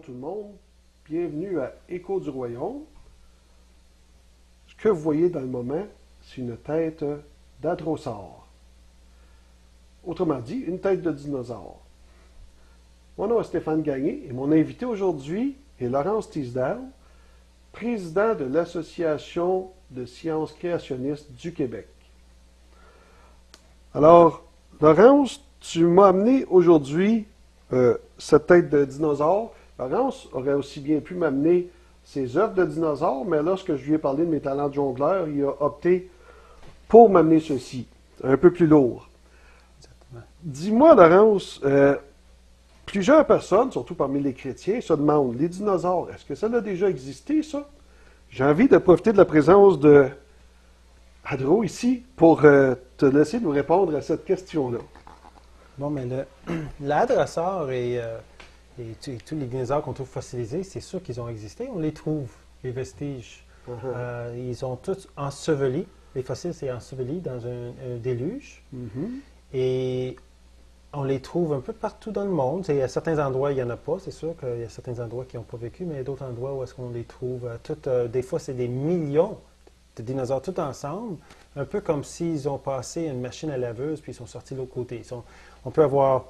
tout le monde, bienvenue à Écho du Royaume. Ce que vous voyez dans le moment, c'est une tête d'adrosaure. Autrement dit, une tête de dinosaure. Mon nom est Stéphane Gagné et mon invité aujourd'hui est Laurence Teasdale, président de l'Association de sciences créationnistes du Québec. Alors, Laurence, tu m'as amené aujourd'hui cette tête de dinosaure. Laurence aurait aussi bien pu m'amener ses œuvres de dinosaures, mais lorsque je lui ai parlé de mes talents de jongleur, il a opté pour m'amener ceci, un peu plus lourd. Dis-moi, Laurence, plusieurs personnes, surtout parmi les chrétiens, se demandent, les dinosaures, est-ce que ça a déjà existé, ça? J'ai envie de profiter de la présence de Adro ici pour te laisser nous répondre à cette question-là. Bon, mais l'hadrosaure et tous les dinosaures qu'on trouve fossilisés, c'est sûr qu'ils ont existé. On les trouve, les vestiges. Ils sont tous ensevelis. Les fossiles, c'est enseveli dans un déluge. Et on les trouve un peu partout dans le monde. Il y a certains endroits, il n'y en a pas. C'est sûr qu'il y a certains endroits qui n'ont pas vécu, mais il y a d'autres endroits où est-ce qu'on les trouve. Des fois, c'est des millions de dinosaures tous ensemble, un peu comme s'ils ont passé une machine à laveuse puis ils sont sortis de l'autre côté. On peut avoir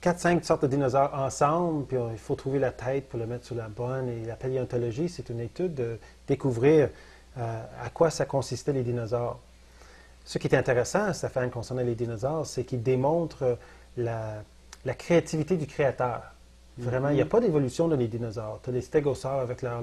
4-5 sortes de dinosaures ensemble, puis il faut trouver la tête pour le mettre sur la bonne. Et la paléontologie, c'est une étude de découvrir à quoi ça consistait les dinosaures. Ce qui est intéressant, Stéphane, concernant les dinosaures, c'est qu'il démontre la créativité du créateur. Vraiment, il n'y a pas d'évolution dans les dinosaures. Tu as les stégosaures avec leur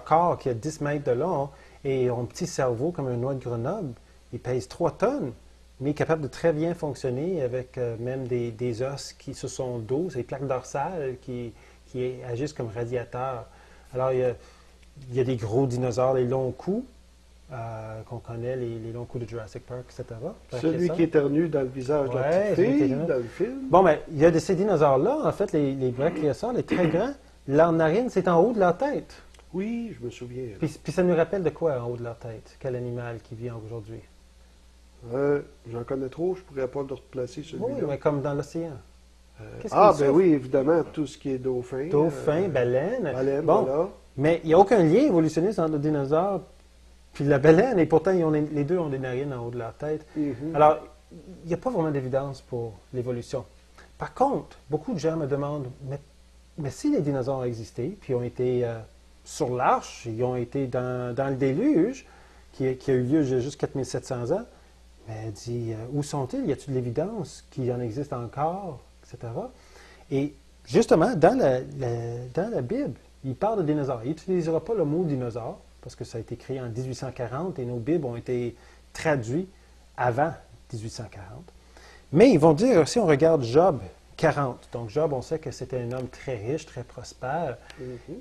corps qui a 10 mètres de long et ils ont un petit cerveau comme un noix de Grenoble. Ils pèsent 3 tonnes, mais capable de très bien fonctionner avec même des os qui sur son dos, ces plaques dorsales qui agissent comme radiateurs. Alors, il y a des gros dinosaures, les longs coups, qu'on connaît, les longs coups de Jurassic Park, etc. Celui qui éternue dans le visage de la petite fille, dans le film. Bon, mais il y a ces dinosaures-là, en fait, les brachiosaures, les très grands, leur narine, c'est en haut de leur tête. Oui, je me souviens. Puis ça nous rappelle de quoi en haut de leur tête? Quel animal qui vit aujourd'hui? J'en connais trop, je ne pourrais pas le replacer celui-là. Oui, mais comme dans l'océan. Ben oui, évidemment, tout ce qui est dauphin. Dauphin, baleine. Baleine, bon, voilà. Mais il n'y a aucun lien évolutionniste entre le dinosaure puis la baleine, et pourtant les deux ont des narines en haut de leur tête. Alors, il n'y a pas vraiment d'évidence pour l'évolution. Par contre, beaucoup de gens me demandent, mais si les dinosaures ont existé, puis ont été sur l'Arche, ils ont été dans le déluge, qui a eu lieu il y a juste 4700 ans, mais elle dit, où sont-ils? Y a-t-il de l'évidence qu'il en existe encore, etc. Et justement, dans la Bible, il parle de dinosaures. Il n'utilisera pas le mot dinosaure, parce que ça a été créé en 1840 et nos Bibles ont été traduites avant 1840. Mais ils vont dire, si on regarde Job 40, donc Job, on sait que c'était un homme très riche, très prospère,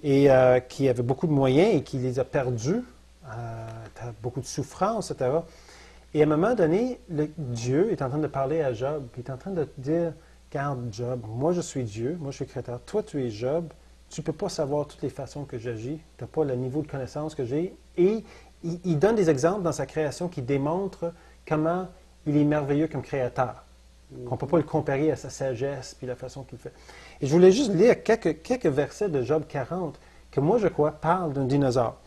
et qui avait beaucoup de moyens et qui les a perdus, beaucoup de souffrance, etc. Et à un moment donné, Dieu est en train de parler à Job, il est en train de dire, regarde Job, moi je suis Dieu, moi je suis créateur, toi tu es Job, tu ne peux pas savoir toutes les façons que j'agis, tu n'as pas le niveau de connaissance que j'ai. Et il donne des exemples dans sa création qui démontrent comment il est merveilleux comme créateur. On ne peut pas le comparer à sa sagesse puis la façon qu'il fait. Et je voulais juste lire quelques versets de Job 40 que moi, je crois, parlent d'un dinosaure.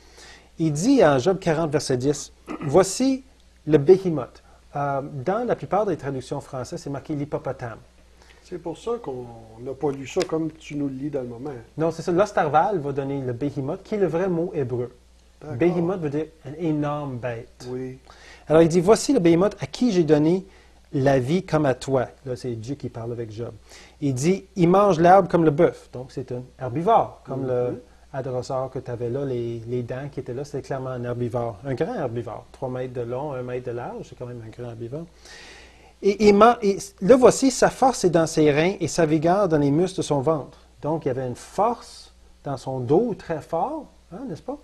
Il dit en Job 40, verset 10, « Voici le behemoth. Dans la plupart des traductions françaises, c'est marqué l'hippopotame. C'est pour ça qu'on n'a pas lu ça comme tu nous le lis dans le moment. Non, c'est ça. L'Ostarval va donner le behemoth, qui est le vrai mot hébreu. Behemoth veut dire une énorme bête. Oui. Alors il dit, voici le behemoth à qui j'ai donné la vie comme à toi. Là, c'est Dieu qui parle avec Job. Il dit, il mange l'herbe comme le bœuf. Donc c'est un herbivore, comme le hadrosaure que tu avais là, les dents qui étaient là, c'était clairement un herbivore. Un grand herbivore. 3 mètres de long, 1 mètre de large, c'est quand même un grand herbivore. Et là, voici, sa force est dans ses reins et sa vigueur dans les muscles de son ventre. Donc, il y avait une force dans son dos très fort, hein, n'est-ce pas?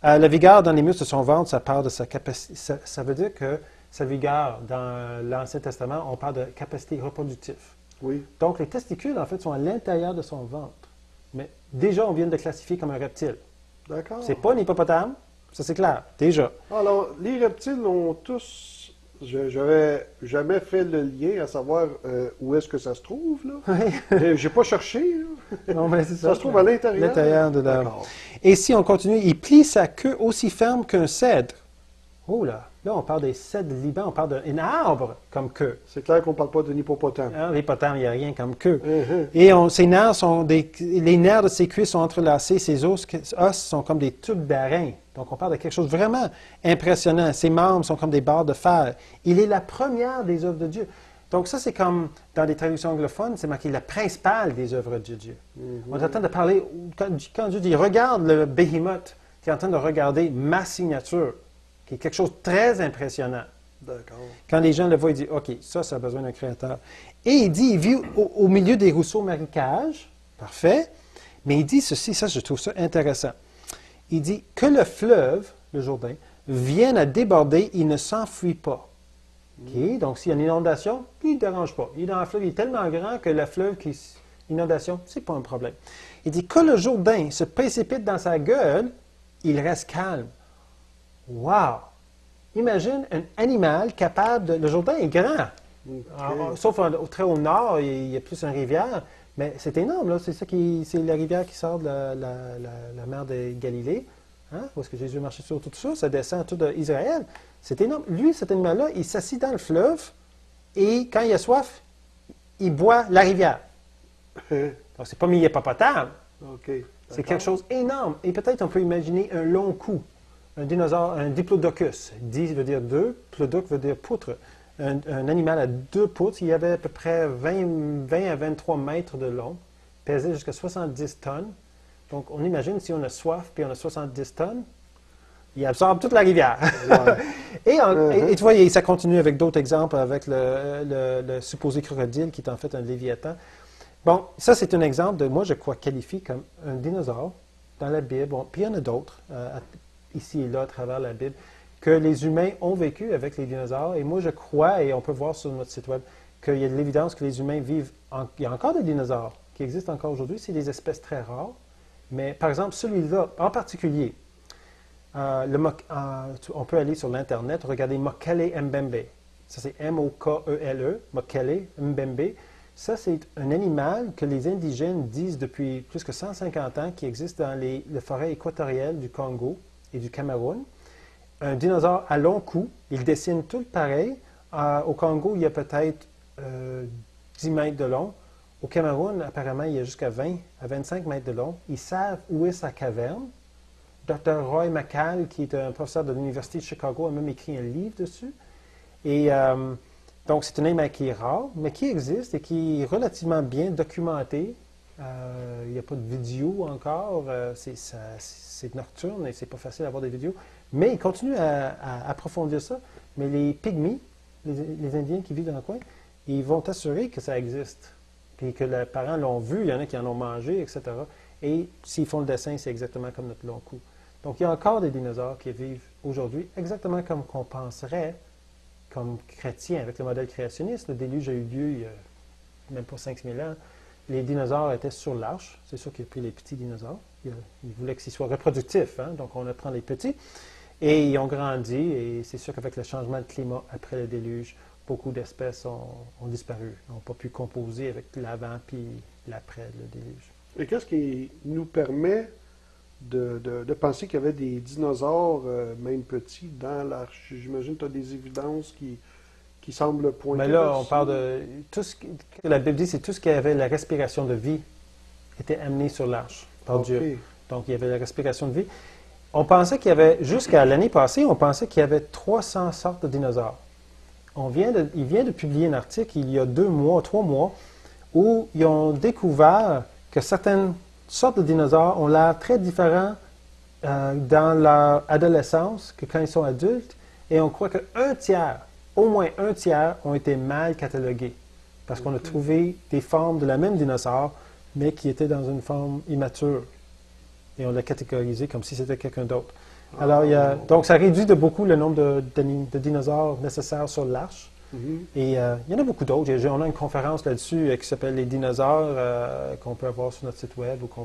La vigueur dans les muscles de son ventre, ça parle de sa capacité. Ça veut dire que sa vigueur, dans l'Ancien Testament, on parle de capacité reproductive. Oui. Donc, les testicules, en fait, sont à l'intérieur de son ventre. Mais déjà, on vient de le classifier comme un reptile. D'accord. C'est pas un hippopotame, ça c'est clair, déjà. Alors, les reptiles ont tous J'avais jamais fait le lien à savoir où est-ce que ça se trouve, là. Oui. J'ai pas cherché, là. Non, mais c'est Ça se trouve à l'intérieur. L'intérieur de l'arbre. D'accord. Et si on continue, il plie sa queue aussi ferme qu'un cèdre. Oh là, là on parle des cèdres du Liban, on parle d'un arbre comme queue. C'est clair qu'on ne parle pas d'un hippopotame. Hein, l'hippopotame, il n'y a rien comme queue. Uh-huh. Et ses nerfs sont les nerfs de ses cuisses sont entrelacés, ses os sont comme des tubes d'airain. Donc on parle de quelque chose de vraiment impressionnant. Ses membres sont comme des barres de fer. Il est la première des œuvres de Dieu. Donc ça, c'est comme dans les traductions anglophones, c'est marqué la principale des œuvres de Dieu. On est en train de parler, quand Dieu dit, regarde le Behemoth, tu es en train de regarder ma signature, qui est quelque chose de très impressionnant. D'accord. Quand les gens le voient, ils disent, OK, ça a besoin d'un créateur. Et il dit, il vit au milieu des ruisseaux marécages, parfait, mais il dit ceci, ça je trouve ça intéressant. Il dit que le fleuve, le Jourdain, vienne à déborder, il ne s'enfuit pas. OK? Donc, s'il y a une inondation, il ne dérange pas. Il est dans le fleuve, il est tellement grand que le fleuve, inondation, ce n'est pas un problème. Il dit que le Jourdain se précipite dans sa gueule, il reste calme. Wow! Imagine un animal capable de... Le Jourdain est grand. Okay. Sauf très au nord, il y a plus une rivière. Mais c'est énorme, là. C'est la rivière qui sort de la mer de Galilée. Hein? Où est-ce que Jésus marchait sur tout ça? Ça descend tout d'Israël. C'est énorme. Lui, cet animal-là, il s'assit dans le fleuve et quand il a soif, il boit la rivière. Donc, c'est pas mis hippopotame. Okay. C'est quelque chose d'énorme. Et peut-être on peut imaginer un long cou. Un dinosaure, un diplodocus. Di veut dire deux, plodoc veut dire poutre. Un animal à deux poutres. Il y avait à peu près 20 à 23 mètres de long, pesait jusqu'à 70 tonnes. Donc, on imagine si on a soif puis on a 70 tonnes, il absorbe toute la rivière. Ouais. et tu vois, ça continue avec d'autres exemples, avec le supposé crocodile qui est en fait un léviathan. Bon, ça c'est un exemple de, moi je crois, qualifié comme un dinosaure dans la Bible. Bon, puis il y en a d'autres, ici et là, à travers la Bible, que les humains ont vécu avec les dinosaures. Et moi je crois, et on peut voir sur notre site web, qu'il y a de l'évidence que les humains vivent... Il y a encore des dinosaures qui existent encore aujourd'hui. C'est des espèces très rares. Mais par exemple, celui-là, en particulier, on peut aller sur l'Internet, regarder Mokele Mbembe. Ça, c'est M-O-K-E-L-E, Mokele Mbembe. Ça, c'est un animal que les indigènes disent depuis plus que 150 ans qui existe dans les forêts équatoriales du Congo et du Cameroun. Un dinosaure à long cou. Il dessine tout pareil. Au Congo, il y a peut-être 10 mètres de long. Au Cameroun, apparemment, il y a jusqu'à 20 à 25 mètres de long. Ils savent où est sa caverne. Dr. Roy McCall, qui est un professeur de l'Université de Chicago, a même écrit un livre dessus. Et donc, c'est un animal qui est rare, mais qui existe et qui est relativement bien documenté. Il n'y a pas de vidéo encore. C'est nocturne et c'est pas facile d'avoir des vidéos. Mais il continue à approfondir ça. Mais les pygmies, les Indiens qui vivent dans le coin, ils vont assurer que ça existe. Puis que les parents l'ont vu, il y en a qui en ont mangé, etc. Et s'ils font le dessin, c'est exactement comme notre long cou. Donc, il y a encore des dinosaures qui vivent aujourd'hui exactement comme qu'on penserait, comme chrétiens, avec le modèle créationniste. Le déluge a eu lieu il y a même pas 5000 ans. Les dinosaures étaient sur l'arche. C'est sûr qu'il a pris les petits dinosaures. Il voulait qu'ils soient reproductifs, hein? Donc on prend les petits. Et ils ont grandi, et c'est sûr qu'avec le changement de climat après le déluge, beaucoup d'espèces ont disparu, n'ont pas pu composer avec l'avant puis l'après le déluge. Et qu'est-ce qui nous permet de penser qu'il y avait des dinosaures, même petits, dans l'arche? J'imagine que tu as des évidences qui semblent pointer. Mais là, on parle de... Tout ce que la Bible dit, c'est tout ce qui avait la respiration de vie était amené sur l'arche par Dieu. Donc, il y avait la respiration de vie. On pensait qu'il y avait, jusqu'à l'année passée, on pensait qu'il y avait 300 sortes de dinosaures. Il vient de publier un article il y a 3 mois, où ils ont découvert que certaines sortes de dinosaures ont l'air très différents dans leur adolescence que quand ils sont adultes, et on croit qu'un tiers, au moins un tiers, ont été mal catalogués, parce qu'on a trouvé des formes de la même dinosaure, mais qui étaient dans une forme immature. Et on l'a catégorisé comme si c'était quelqu'un d'autre. Alors, donc, ça réduit de beaucoup le nombre de dinosaures nécessaires sur l'arche. Et il y en a beaucoup d'autres. On a une conférence là-dessus qui s'appelle Les dinosaures, qu'on peut avoir sur notre site web ou qu'on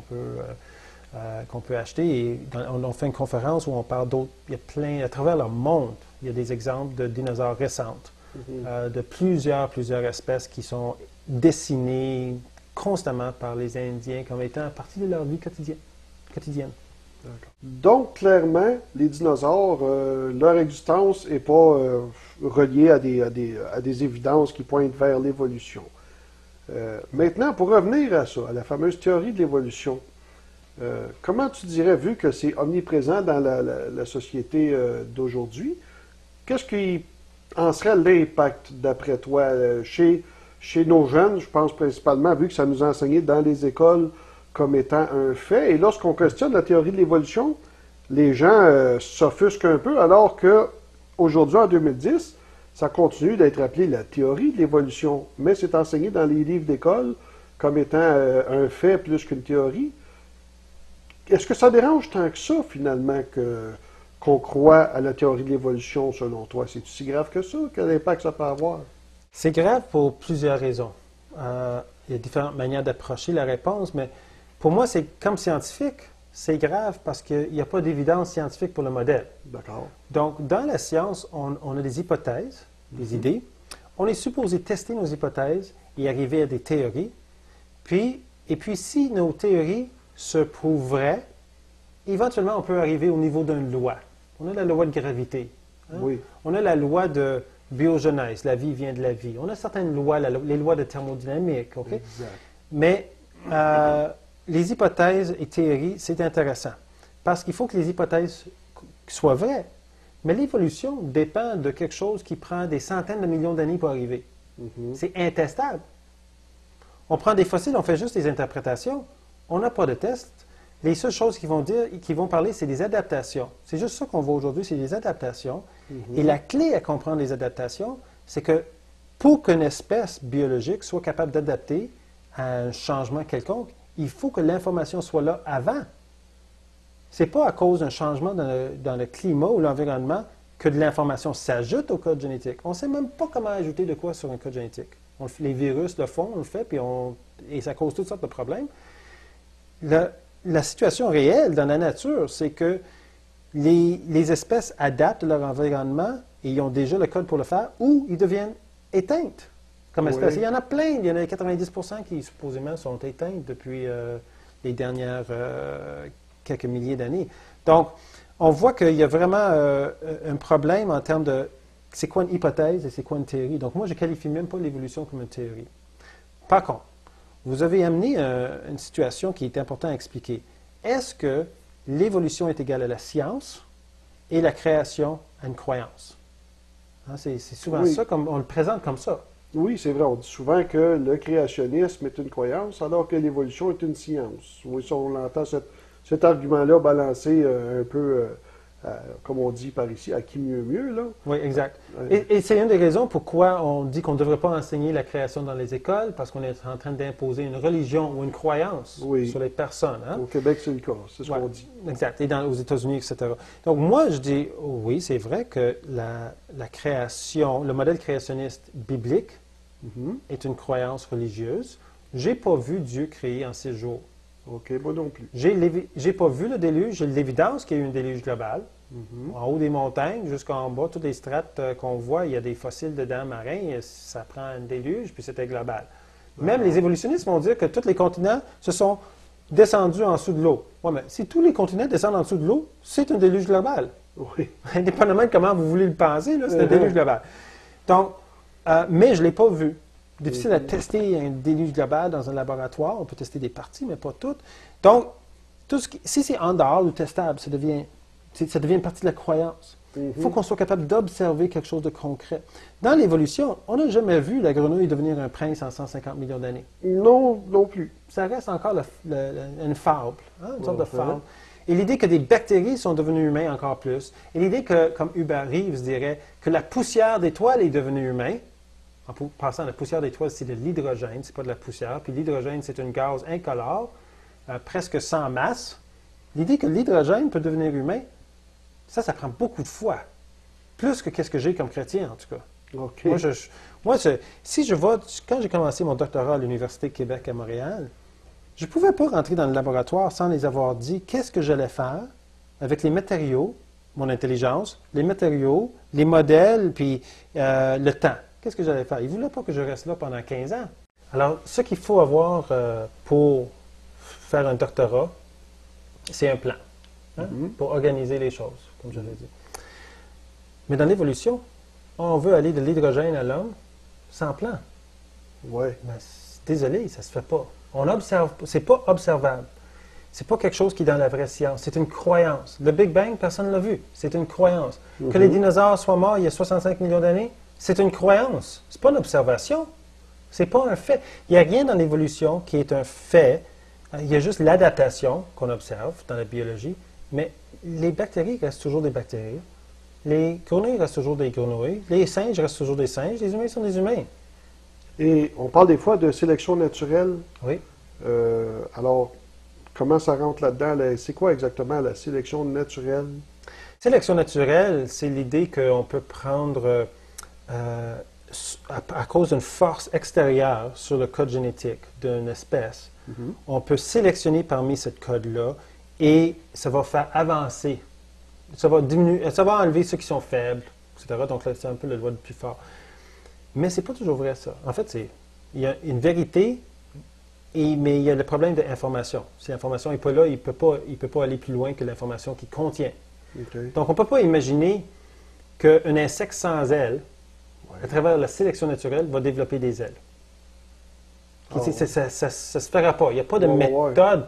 peut acheter. Et on fait une conférence où on parle d'autres. Il y a plein, à travers le monde, il y a des exemples de dinosaures récentes de plusieurs espèces qui sont dessinées constamment par les Indiens comme étant partie de leur vie quotidienne. Donc, clairement, les dinosaures, leur existence n'est pas reliée à des évidences qui pointent vers l'évolution. Maintenant, pour revenir à ça, à la fameuse théorie de l'évolution, comment tu dirais, vu que c'est omniprésent dans la société d'aujourd'hui, qu'est-ce qui en serait l'impact, d'après toi, chez nos jeunes, je pense principalement, vu que ça nous a enseigné dans les écoles comme étant un fait. Et lorsqu'on questionne la théorie de l'évolution, les gens s'offusquent un peu, alors que aujourd'hui, en 2010, ça continue d'être appelé la théorie de l'évolution, mais c'est enseigné dans les livres d'école comme étant un fait plus qu'une théorie. Est-ce que ça dérange tant que ça, finalement, qu'on croit à la théorie de l'évolution, selon toi? C'est aussi grave que ça? Quel impact ça peut avoir? C'est grave pour plusieurs raisons. Il y a différentes manières d'approcher la réponse, mais pour moi, c'est comme scientifique, c'est grave parce qu'il n'y a pas d'évidence scientifique pour le modèle. D'accord. Donc, dans la science, on a des hypothèses, des idées. On est supposé tester nos hypothèses et arriver à des théories. Et puis, si nos théories se prouvent vraies, éventuellement, on peut arriver au niveau d'une loi. On a la loi de gravité. Hein? Oui. On a la loi de biogenèse, la vie vient de la vie. On a certaines lois, les lois de thermodynamique. Okay? Exact. Mais les hypothèses et théories, c'est intéressant. Parce qu'il faut que les hypothèses soient vraies. Mais l'évolution dépend de quelque chose qui prend des centaines de millions d'années pour arriver. C'est intestable. On prend des fossiles, on fait juste des interprétations. On n'a pas de test. Les seules choses qu'ils vont parler, c'est des adaptations. C'est juste ça qu'on voit aujourd'hui, c'est des adaptations. Et la clé à comprendre les adaptations, c'est que pour qu'une espèce biologique soit capable d'adapter à un changement quelconque, il faut que l'information soit là avant. Ce n'est pas à cause d'un changement dans le climat ou l'environnement que de l'information s'ajoute au code génétique. On ne sait même pas comment ajouter de quoi sur un code génétique. Les virus le font, on le fait, et ça cause toutes sortes de problèmes. La situation réelle dans la nature, c'est que les espèces adaptent leur environnement et ils ont déjà le code pour le faire, ou ils deviennent éteintes comme espèces. Il y en a plein, il y en a 90% qui supposément sont éteintes depuis les dernières quelques milliers d'années. Donc, on voit qu'il y a vraiment un problème en termes de c'est quoi une hypothèse et c'est quoi une théorie. Donc, moi, je ne qualifie même pas l'évolution comme une théorie. Par contre, vous avez amené une situation qui est importante à expliquer. Est-ce que l'évolution est égale à la science et la création à une croyance? Hein, c'est souvent ça, comme on le présente comme ça. Oui, c'est vrai. On dit souvent que le créationnisme est une croyance, alors que l'évolution est une science. Oui, ça, on entend cet argument-là balancé un peu, comme on dit par ici, à qui mieux, là. Oui, exact. Et c'est une des raisons pourquoi on dit qu'on ne devrait pas enseigner la création dans les écoles, parce qu'on est en train d'imposer une religion ou une croyance sur les personnes. Hein? Au Québec, c'est le cas. C'est ce qu'on dit. Exact. Et aux États-Unis, etc. Donc, moi, je dis, oui, c'est vrai que la création, le modèle créationniste biblique est une croyance religieuse. Je n'ai pas vu Dieu créer en 6 jours. OK, moi non plus. J'ai pas vu le déluge. J'ai l'évidence qu'il y a eu un déluge global. En haut des montagnes, jusqu'en bas, toutes les strates qu'on voit, il y a des fossiles dedans marins. Ça prend un déluge, puis c'était global. Même les évolutionnistes vont dire que tous les continents se sont descendus en dessous de l'eau. Ouais, mais si tous les continents descendent en dessous de l'eau, c'est un déluge global. Oui. Indépendamment de comment vous voulez le penser, c'est un déluge global. Donc, mais je ne l'ai pas vu. Difficile à tester un déluge global dans un laboratoire. On peut tester des parties, mais pas toutes. Donc, si c'est en dehors ou testable, ça devient une partie de la croyance. Il faut qu'on soit capable d'observer quelque chose de concret. Dans l'évolution, on n'a jamais vu la grenouille devenir un prince en 150 millions d'années. Non, non plus. Ça reste encore une fable, hein, une sorte de fable. Et l'idée que des bactéries sont devenues humains encore plus. Et l'idée que, comme Hubert Reeves dirait, que la poussière d'étoiles est devenue humain. En passant, la poussière d'étoiles, c'est de l'hydrogène, c'est pas de la poussière. Puis l'hydrogène, c'est un gaz incolore, presque sans masse. L'idée que l'hydrogène peut devenir humain, ça prend beaucoup de foi. Plus que qu'est-ce que j'ai comme chrétien, en tout cas. Okay. Quand j'ai commencé mon doctorat à l'Université de Québec à Montréal, je ne pouvais pas rentrer dans le laboratoire sans les avoir dit qu'est-ce que j'allais faire avec les matériaux mon intelligence, les matériaux, les modèles, puis le temps. Qu'est-ce que j'allais faire? Ils ne voulaient pas que je reste là pendant 15 ans. Alors, ce qu'il faut avoir pour faire un doctorat, c'est un plan, pour organiser les choses, comme je l'ai dit. Mais dans l'évolution, on veut aller de l'hydrogène à l'homme sans plan. Oui. Désolé, ça ne se fait pas. On observe, c'est pas observable. C'est pas quelque chose qui est dans la vraie science. C'est une croyance. Le Big Bang, personne ne l'a vu. C'est une croyance. Que les dinosaures soient morts il y a 65 millions d'années, c'est une croyance. C'est pas une observation. C'est pas un fait. Il n'y a rien dans l'évolution qui est un fait. Il y a juste l'adaptation qu'on observe dans la biologie. Mais les bactéries restent toujours des bactéries. Les grenouilles restent toujours des grenouilles. Les singes restent toujours des singes. Les humains sont des humains. Et on parle des fois de sélection naturelle. Oui. Alors, comment ça rentre là-dedans? C'est quoi exactement la sélection naturelle? Sélection naturelle, c'est l'idée qu'on peut prendre, à cause d'une force extérieure sur le code génétique d'une espèce, on peut sélectionner parmi cette code-là et ça va faire avancer. Ça va diminuer, ça va enlever ceux qui sont faibles, etc. Donc, là, c'est un peu le loi du plus fort. Mais c'est pas toujours vrai, ça. En fait, il y a une vérité, mais il y a le problème de l'information. Si l'information n'est pas là, il ne peut pas aller plus loin que l'information qu'il contient. Okay. Donc, on ne peut pas imaginer qu'un insecte sans ailes, à travers la sélection naturelle, va développer des ailes. Ça ne se fera pas. Il n'y a pas de méthode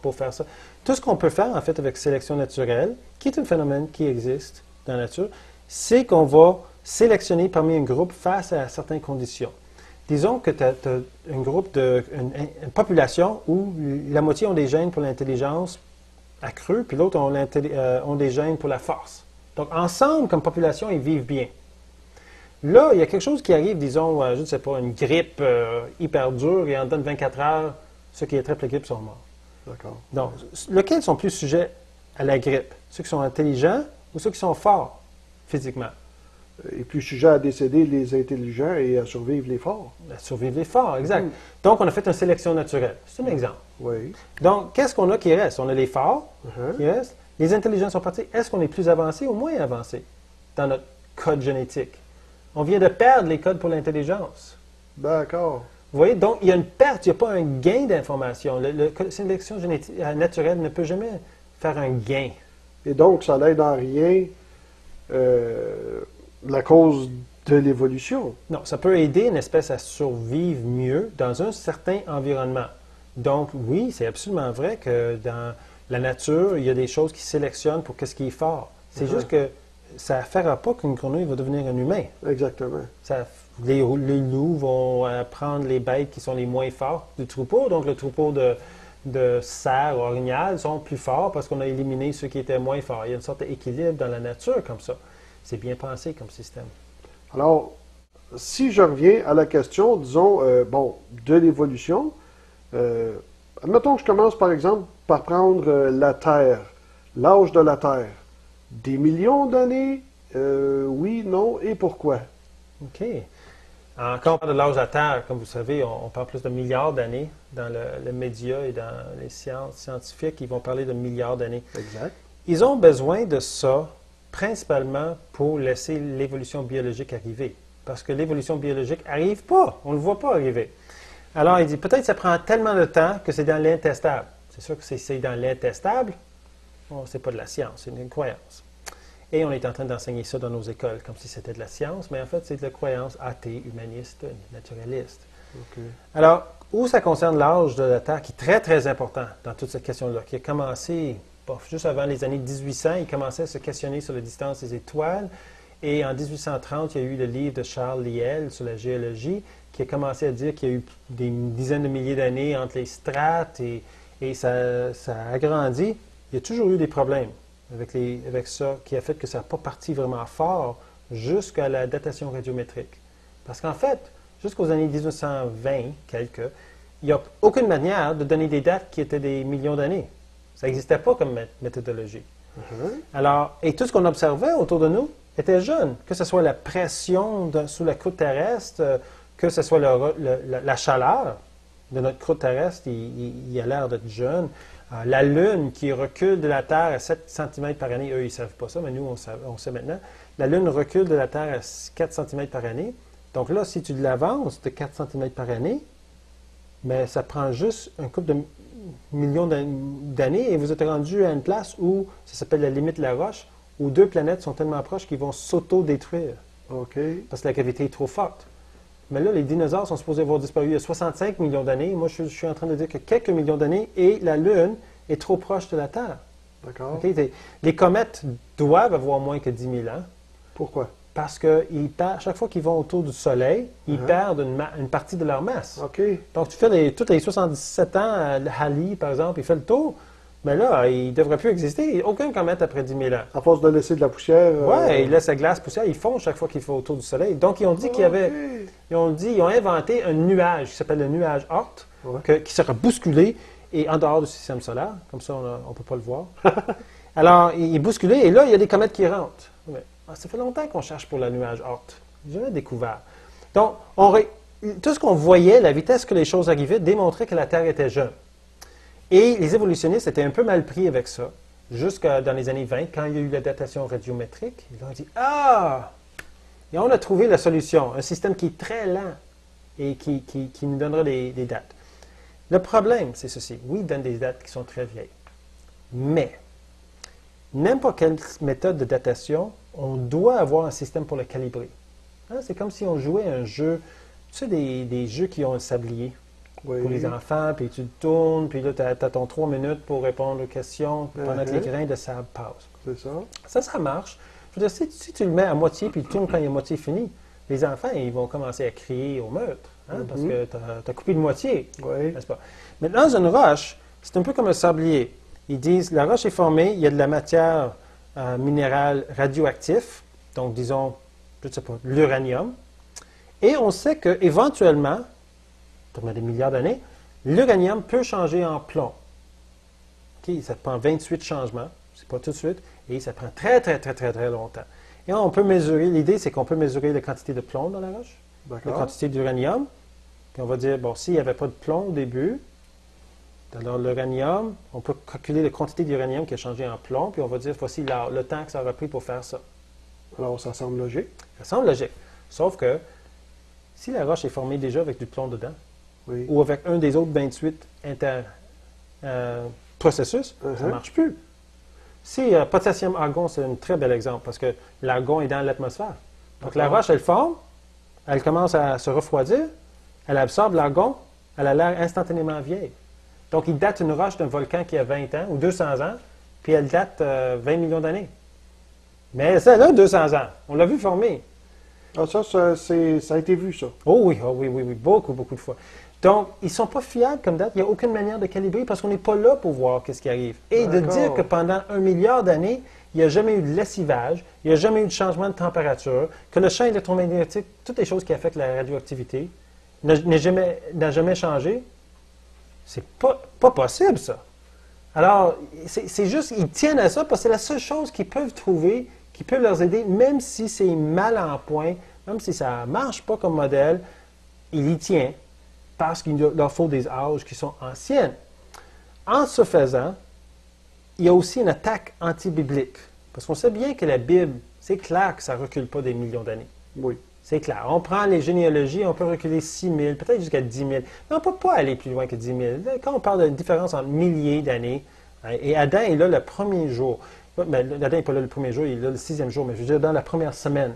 pour faire ça. Tout ce qu'on peut faire, en fait, avec sélection naturelle, qui est un phénomène qui existe dans la nature, c'est qu'on va sélectionner parmi un groupe face à certaines conditions. Disons que tu as une population où la moitié ont des gènes pour l'intelligence accrue, puis l'autre ont des gènes pour la force. Donc, ensemble, comme population, ils vivent bien. Là, il y a quelque chose qui arrive, disons, je ne sais pas, une grippe hyper dure, et en donne 24 heures, ceux qui attrapent la grippe sont morts. D'accord. Donc, lesquels sont plus sujets à la grippe? Ceux qui sont intelligents ou ceux qui sont forts physiquement? Et plus sujet à décéder les intelligents et à survivre les forts. À survivre les forts, exact. Donc, on a fait une sélection naturelle. C'est un exemple. Oui. Donc, qu'est-ce qu'on a qui reste? On a les forts qui restent. Les intelligents sont partis. Est-ce qu'on est plus avancé ou moins avancé dans notre code génétique? On vient de perdre les codes pour l'intelligence. D'accord. Vous voyez? Donc, il y a une perte, il n'y a pas un gain d'information. La sélection naturelle ne peut jamais faire un gain. Et donc, ça n'aide en rien la cause de l'évolution. Non, ça peut aider une espèce à survivre mieux dans un certain environnement. Donc, oui, c'est absolument vrai que dans la nature, il y a des choses qui sélectionnent pour ce qui est fort. C'est juste que ça ne fera pas qu'une grenouille va devenir un humain. Exactement. Les loups vont prendre les bêtes qui sont les moins fortes du troupeau. Donc, le troupeau de cerfs ou orignales sont plus forts parce qu'on a éliminé ceux qui étaient moins forts. Il y a une sorte d'équilibre dans la nature comme ça. C'est bien pensé comme système. Alors, si je reviens à la question, disons, de l'évolution, admettons que je commence, par exemple, par prendre la Terre, l'âge de la Terre. Des millions d'années? Oui, non, et pourquoi? OK. Quand on parle de l'âge de la Terre, comme vous savez, on parle plus de milliards d'années dans le média et dans les sciences scientifiques. Ils vont parler de milliards d'années. Exact. Ils ont besoin de ça principalement pour laisser l'évolution biologique arriver. Parce que l'évolution biologique n'arrive pas. On ne le voit pas arriver. Alors, il dit, peut-être que ça prend tellement de temps que c'est dans l'intestable. C'est sûr que c'est dans l'intestable. Bon, ce n'est pas de la science, c'est une croyance. Et on est en train d'enseigner ça dans nos écoles, comme si c'était de la science, mais en fait, c'est de la croyance athée, humaniste, naturaliste. Okay. Alors, où ça concerne l'âge de la Terre, qui est très, très important dans toute cette question-là, qui a commencé juste avant les années 1800, il commençait à se questionner sur la distance des étoiles. Et en 1830, il y a eu le livre de Charles Lyell sur la géologie, qui a commencé à dire qu'il y a eu des dizaines de milliers d'années entre les strates et ça a agrandi. Il y a toujours eu des problèmes avec ça, qui a fait que ça n'a pas parti vraiment fort jusqu'à la datation radiométrique. Parce qu'en fait, jusqu'aux années 1920, il n'y a aucune manière de donner des dates qui étaient des millions d'années. Ça n'existait pas comme méthodologie. Alors, et tout ce qu'on observait autour de nous était jeune, que ce soit la pression sous la croûte terrestre, que ce soit la chaleur de notre croûte terrestre, il a l'air d'être jeune. La Lune qui recule de la Terre à 7 cm par année, eux, ils ne savent pas ça, mais nous, on sait maintenant. La Lune recule de la Terre à 4 cm par année. Donc là, si tu l'avances de 4 cm par année, mais ça prend juste un couple de millions d'années et vous êtes rendu à une place où, ça s'appelle la limite de la roche, où deux planètes sont tellement proches qu'ils vont s'auto-détruire. OK. Parce que la gravité est trop forte. Mais là, les dinosaures sont supposés avoir disparu il y a 65 millions d'années. Moi, je suis en train de dire que quelques millions d'années et la Lune est trop proche de la Terre. D'accord. Okay? Les comètes doivent avoir moins que 10 000 ans. Pourquoi? Parce que chaque fois qu'ils vont autour du Soleil, ils perdent une partie de leur masse. OK. Donc, tu fais tous les 77 ans, Halley, par exemple, il fait le tour, mais là, il ne devrait plus exister. Aucun comète après 10 000 ans. À force de laisser de la poussière. Oui, ils laissent la glace poussière, ils fondent chaque fois qu'ils font autour du Soleil. Donc, ils ont dit qu'il y avait. Ils ont inventé un nuage qui s'appelle le nuage Oort, qui sera bousculé et en dehors du système solaire. Comme ça, on ne peut pas le voir. Alors, il est bousculé et là, il y a des comètes qui rentrent. Mais, ça fait longtemps qu'on cherche pour le nuage Oort. J'ai jamais découvert. Donc, tout ce qu'on voyait, la vitesse que les choses arrivaient, démontrait que la Terre était jeune. Et les évolutionnistes étaient un peu mal pris avec ça, jusqu'à dans les années 20, quand il y a eu la datation radiométrique. Ils ont dit « Ah! » Et on a trouvé la solution, un système qui est très lent et qui nous donnera des dates. Le problème, c'est ceci. Oui, il donne des dates qui sont très vieilles. Mais, n'importe quelle méthode de datation, on doit avoir un système pour le calibrer. Hein, c'est comme si on jouait un jeu, tu sais, des jeux qui ont un sablier. Pour les enfants, puis tu tournes, puis là, tu as ton 3 minutes pour répondre aux questions pendant que les grains de sable passent. C'est ça. Ça marche. Je veux dire, si tu le mets à moitié, puis tu tournes quand il est à moitié fini, les enfants, ils vont commencer à crier au meurtre, hein, parce que tu as coupé de moitié, n'est-ce pas? Mais dans une roche, c'est un peu comme un sablier. Ils disent, la roche est formée, il y a de la matière minérale radioactive, donc disons, je ne sais pas, l'uranium, et on sait qu'éventuellement, pendant des milliards d'années, l'uranium peut changer en plomb. Okay, ça prend 28 changements, c'est pas tout de suite, et ça prend très, très, très, très, très longtemps. Et on peut mesurer, l'idée, c'est qu'on peut mesurer la quantité de plomb dans la roche, la quantité d'uranium, puis on va dire, bon, s'il n'y avait pas de plomb au début, alors l'uranium, on peut calculer la quantité d'uranium qui a changé en plomb, puis on va dire, voici le temps que ça aura pris pour faire ça. Alors, ça semble logique. Ça semble logique. Sauf que, si la roche est formée déjà avec du plomb dedans, ou avec un des autres 28 processus, ça ne marche plus. Si potassium-argon, c'est un très bel exemple, parce que l'argon est dans l'atmosphère. Donc la roche, elle forme, elle commence à se refroidir, elle absorbe l'argon, elle a l'air instantanément vieille. Donc il date une roche d'un volcan qui a 20 ans ou 200 ans, puis elle date 20 millions d'années. Mais celle-là, 200 ans, on l'a vu former. Ah, ça a été vu, ça. Oh oui, beaucoup, beaucoup de fois. Donc, ils ne sont pas fiables comme date. Il n'y a aucune manière de calibrer parce qu'on n'est pas là pour voir ce qui arrive. Et de dire que pendant 1 milliard d'années, il n'y a jamais eu de lessivage, il n'y a jamais eu de changement de température, que le champ électromagnétique, toutes les choses qui affectent la radioactivité, n'a jamais changé, c'est pas possible, ça. Alors, c'est juste, ils tiennent à ça parce que c'est la seule chose qu'ils peuvent trouver, qui peut leur aider, même si c'est mal en point, même si ça ne marche pas comme modèle, il y tient. Parce qu'il leur faut des âges qui sont anciennes. En ce faisant, il y a aussi une attaque anti-biblique. Parce qu'on sait bien que la Bible, c'est clair que ça ne recule pas des millions d'années. Oui. C'est clair. On prend les généalogies, on peut reculer 6 000, peut-être jusqu'à 10 000. Mais on ne peut pas aller plus loin que 10 000. Quand on parle d'une différence entre milliers d'années, hein, et Adam est là le premier jour. Ben, Adam n'est pas là le premier jour, il est là le 6e jour, mais je veux dire dans la première semaine.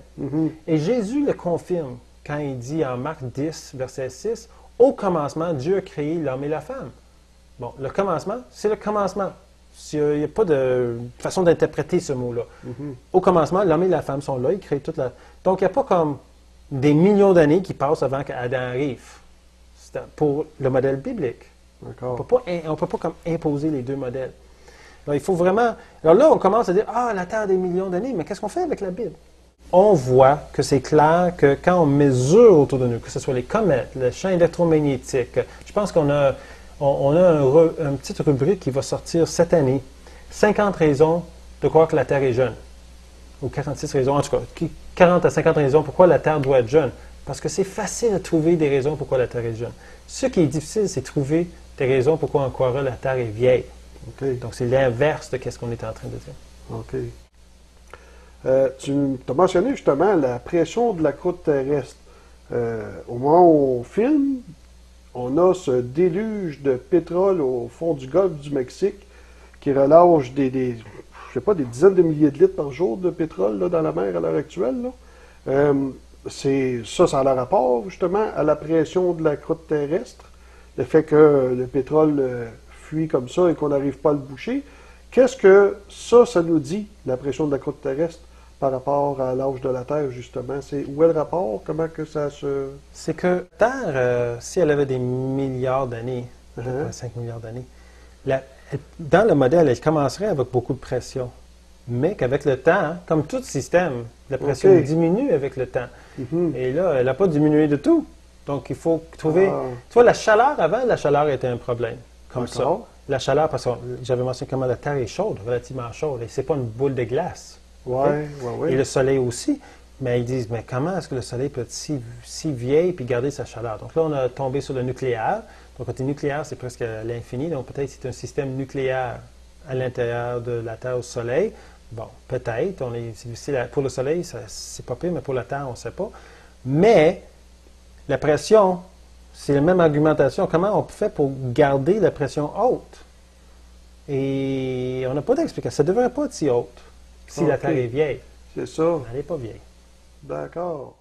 Et Jésus le confirme quand il dit en Marc 10, verset 6, « Au commencement, Dieu a créé l'homme et la femme. » Bon, le commencement, c'est le commencement. Il n'y a pas de façon d'interpréter ce mot-là. Au commencement, l'homme et la femme sont là, ils créent toute la... Donc, il n'y a pas comme des millions d'années qui passent avant qu'Adam arrive. C'est pour le modèle biblique. On ne peut pas comme imposer les deux modèles. Alors, il faut vraiment... Alors là, on commence à dire, ah, la Terre a des millions d'années, mais qu'est-ce qu'on fait avec la Bible? On voit que c'est clair que quand on mesure autour de nous, que ce soit les comètes, le champ électromagnétique, je pense qu'on a, une petite rubrique qui va sortir cette année. 50 raisons de croire que la Terre est jeune. Ou 46 raisons, en tout cas, 40 à 50 raisons pourquoi la Terre doit être jeune. Parce que c'est facile de trouver des raisons pourquoi la Terre est jeune. Ce qui est difficile, c'est de trouver des raisons pourquoi on croirait que la Terre est vieille. OK. Donc, c'est l'inverse de ce qu'on est en train de dire. OK. Tu as mentionné justement la pression de la croûte terrestre. Au moment où on filme, on a ce déluge de pétrole au fond du golfe du Mexique qui relâche je sais pas, des dizaines de milliers de litres par jour de pétrole là, dans la mer à l'heure actuelle. Là. Ça a le rapport justement à la pression de la croûte terrestre, le fait que le pétrole fuit comme ça et qu'on n'arrive pas à le boucher. Qu'est-ce que ça nous dit, la pression de la croûte terrestre, par rapport à l'âge de la Terre, justement? Où est le rapport? Comment que ça se... C'est que Terre, si elle avait des milliards d'années, 5 milliards d'années, dans le modèle, elle commencerait avec beaucoup de pression. Mais qu'avec le temps, comme tout système, la pression diminue avec le temps. Et là, elle n'a pas diminué du tout. Donc, il faut trouver... Tu vois, la chaleur, avant, la chaleur était un problème. Comme ça. La chaleur, parce que j'avais mentionné comment la Terre est chaude, relativement chaude, et c'est pas une boule de glace. Ouais. Et le soleil aussi. Mais ils disent, mais comment est-ce que le soleil peut être si vieil puis garder sa chaleur? Donc là, on a tombé sur le nucléaire. Donc, côté nucléaire, c'est presque à l'infini. Donc, peut-être c'est un système nucléaire à l'intérieur de la Terre au soleil. Bon, peut-être. Pour le soleil, c'est pas pire, mais pour la Terre, on ne sait pas. Mais la pression, c'est la même argumentation. Comment on fait pour garder la pression haute? Et on n'a pas d'explication. Ça ne devrait pas être si haute si la Terre est vieille. C'est ça. Elle n'est pas vieille. D'accord.